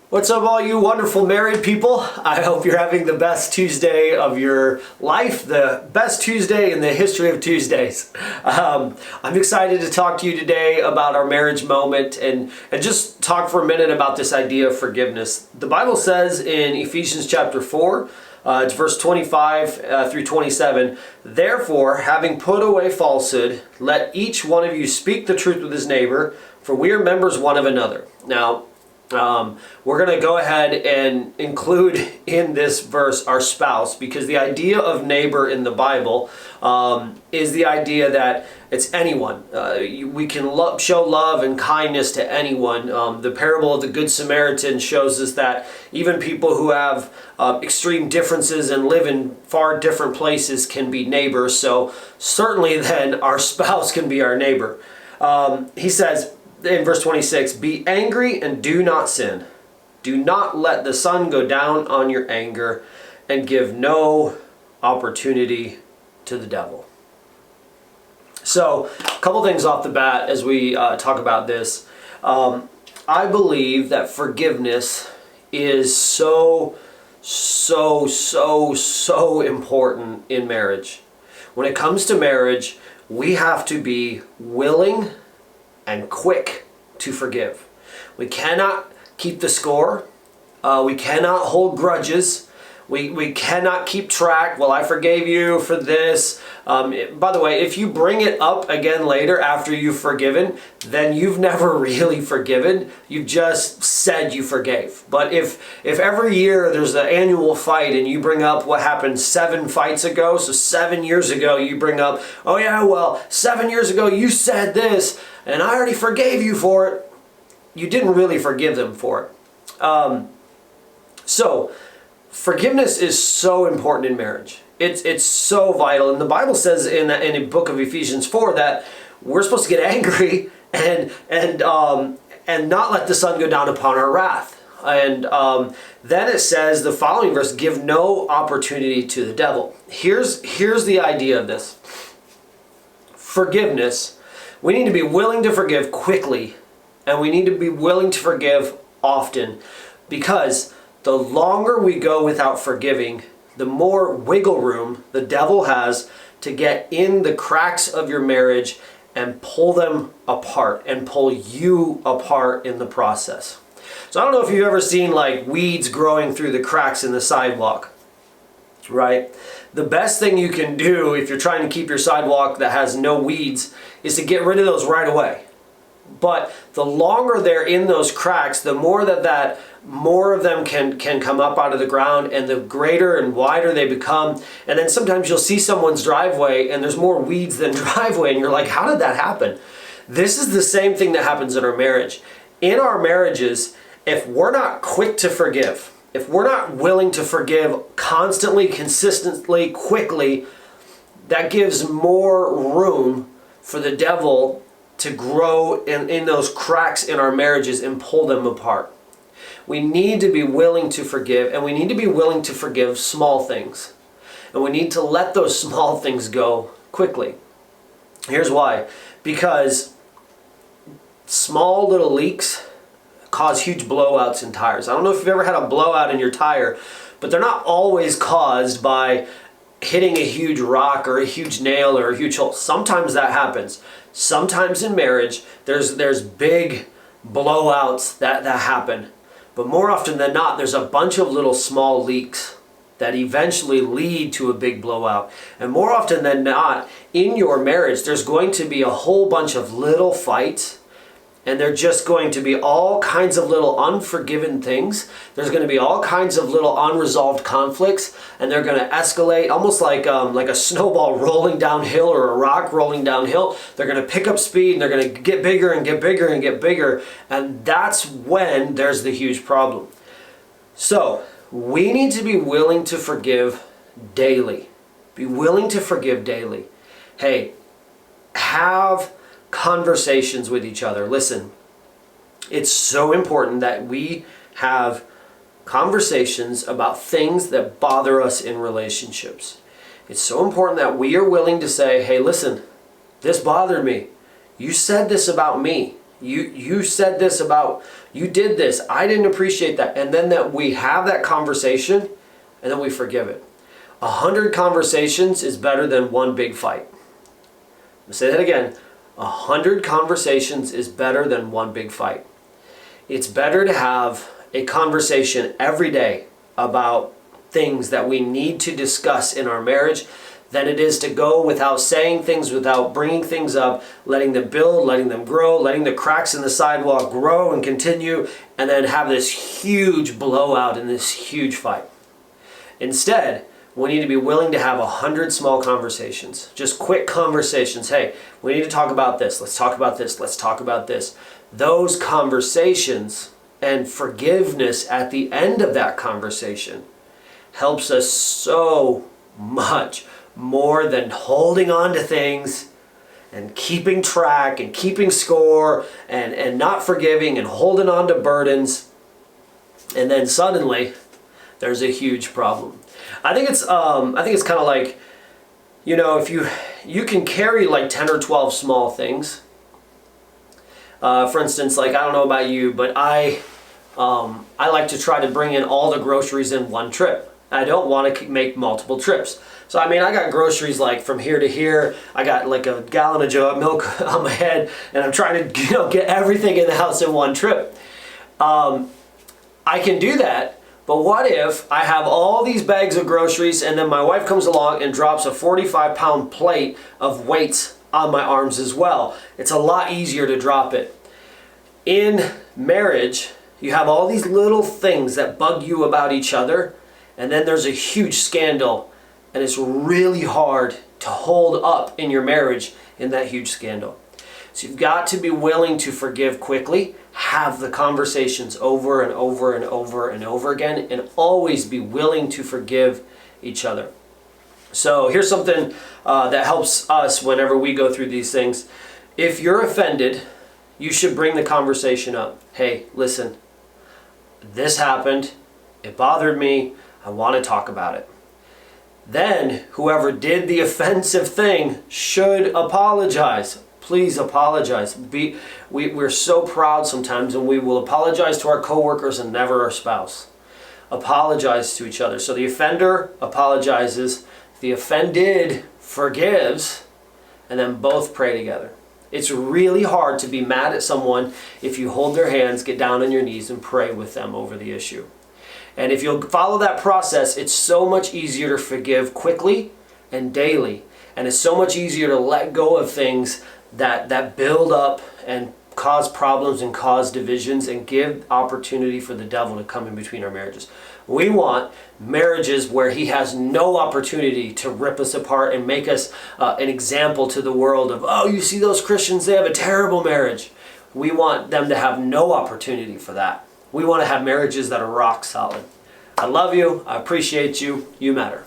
What's up, all you wonderful married people? I hope you're having the best Tuesday of your life, the best Tuesday in the history of Tuesdays. I'm excited to talk to you today about our marriage moment and just talk for a minute about this idea of forgiveness. The Bible says in Ephesians chapter 4, it's verse 25 through 27, "Therefore, having put away falsehood, let each one of you speak the truth with his neighbor, for we are members one of another." Now, we're going to go ahead and include in this verse our spouse, because the idea of neighbor in the Bible is the idea that it's anyone. We can show love and kindness to anyone. The parable of the Good Samaritan shows us that even people who have extreme differences and live in far different places can be neighbors. So certainly then our spouse can be our neighbor. He says, in verse 26, "Be angry and do not sin. Do not let the sun go down on your anger, and give no opportunity to the devil." So, a couple things off the bat as we talk about this. I believe that forgiveness is so important in marriage. When it comes to marriage, we have to be willing and quick to forgive. We cannot keep the score. We cannot hold grudges. We cannot keep track. Well, I forgave you for this. By the way, if you bring it up again later after you've forgiven, then you've never really forgiven. You've just said you forgave. But if every year there's an annual fight and you bring up what happened 7 fights ago, so 7 years ago you bring up, oh yeah, well, 7 years ago you said this, and I already forgave you for it, you didn't really forgive them for it. So forgiveness is so important in marriage. It's so vital. And the Bible says in the book of Ephesians 4 that we're supposed to get angry and not let the sun go down upon our wrath. And then it says, the following verse, "Give no opportunity to the devil." Here's the idea of this. Forgiveness. We need to be willing to forgive quickly, and we need to be willing to forgive often, because the longer we go without forgiving, the more wiggle room the devil has to get in the cracks of your marriage and pull them apart and pull you apart in the process. So I don't know if you've ever seen like weeds growing through the cracks in the sidewalk, right? The best thing you can do if you're trying to keep your sidewalk that has no weeds is to get rid of those right away. But the longer they're in those cracks, the more that more of them can come up out of the ground, and the greater and wider they become. And then sometimes you'll see someone's driveway and there's more weeds than driveway, and you're like, how did that happen? This is the same thing that happens in our marriage. In our marriages, if we're not quick to forgive, if we're not willing to forgive constantly, consistently, quickly, that gives more room for the devil to grow in those cracks in our marriages and pull them apart. We need to be willing to forgive, and we need to be willing to forgive small things. And we need to let those small things go quickly. Here's why. Because small little leaks cause huge blowouts in tires. I don't know if you've ever had a blowout in your tire, but they're not always caused by hitting a huge rock or a huge nail or a huge hole. Sometimes that happens. Sometimes in marriage, there's big blowouts that happen. But more often than not, there's a bunch of little small leaks that eventually lead to a big blowout. And more often than not, in your marriage, there's going to be a whole bunch of little fights, and they're just going to be all kinds of little unforgiven things. There's going to be all kinds of little unresolved conflicts, and they're going to escalate almost like a snowball rolling downhill or a rock rolling downhill. They're going to pick up speed, and they're going to get bigger and get bigger and get bigger, and that's when there's the huge problem. So we need to be willing to forgive daily. Be willing to forgive daily. Hey, have conversations with each other. Listen, it's so important that we have conversations about things that bother us in relationships. It's so important that we are willing to say, hey, listen, this bothered me. You said this about me. You said this about, you did this, I didn't appreciate that. And then that we have that conversation and then we forgive it. 100 conversations is better than one big fight. I'll say that again. 100 conversations is better than one big fight. It's better to have a conversation every day about things that we need to discuss in our marriage than it is to go without saying things, without bringing things up, letting them build, letting them grow, letting the cracks in the sidewalk grow and continue, and then have this huge blowout and this huge fight. Instead, we need to be willing to have 100 small conversations, just quick conversations. Hey, we need to talk about this. Let's talk about this. Let's talk about this. Those conversations and forgiveness at the end of that conversation helps us so much more than holding on to things and keeping track and keeping score and not forgiving and holding on to burdens. And then suddenly there's a huge problem. I think it's kind of like, if you can carry like 10 or 12 small things. For instance, like, I don't know about you, but I like to try to bring in all the groceries in one trip. I don't want to make multiple trips. So I got groceries like from here to here. I got like a gallon of milk on my head, and I'm trying to get everything in the house in one trip. I can do that. But what if I have all these bags of groceries and then my wife comes along and drops a 45-pound plate of weights on my arms as well? It's a lot easier to drop it. In marriage, you have all these little things that bug you about each other, and then there's a huge scandal, and it's really hard to hold up in your marriage in that huge scandal. So you've got to be willing to forgive quickly, have the conversations over and over and over and over again, and always be willing to forgive each other. So here's something that helps us whenever we go through these things. If you're offended, you should bring the conversation up. Hey, listen, this happened. It bothered me. I want to talk about it. Then whoever did the offensive thing should apologize. Please apologize. We're so proud sometimes, and we will apologize to our coworkers and never our spouse. Apologize to each other. So the offender apologizes, the offended forgives, and then both pray together. It's really hard to be mad at someone if you hold their hands, get down on your knees, and pray with them over the issue. And if you'll follow that process, it's so much easier to forgive quickly and daily. And it's so much easier to let go of things that build up and cause problems and cause divisions and give opportunity for the devil to come in between our marriages. We want marriages where he has no opportunity to rip us apart and make us an example to the world of, oh, you see those Christians, they have a terrible marriage. We want them to have no opportunity for that. We want to have marriages that are rock solid. I love you. I appreciate you. You matter.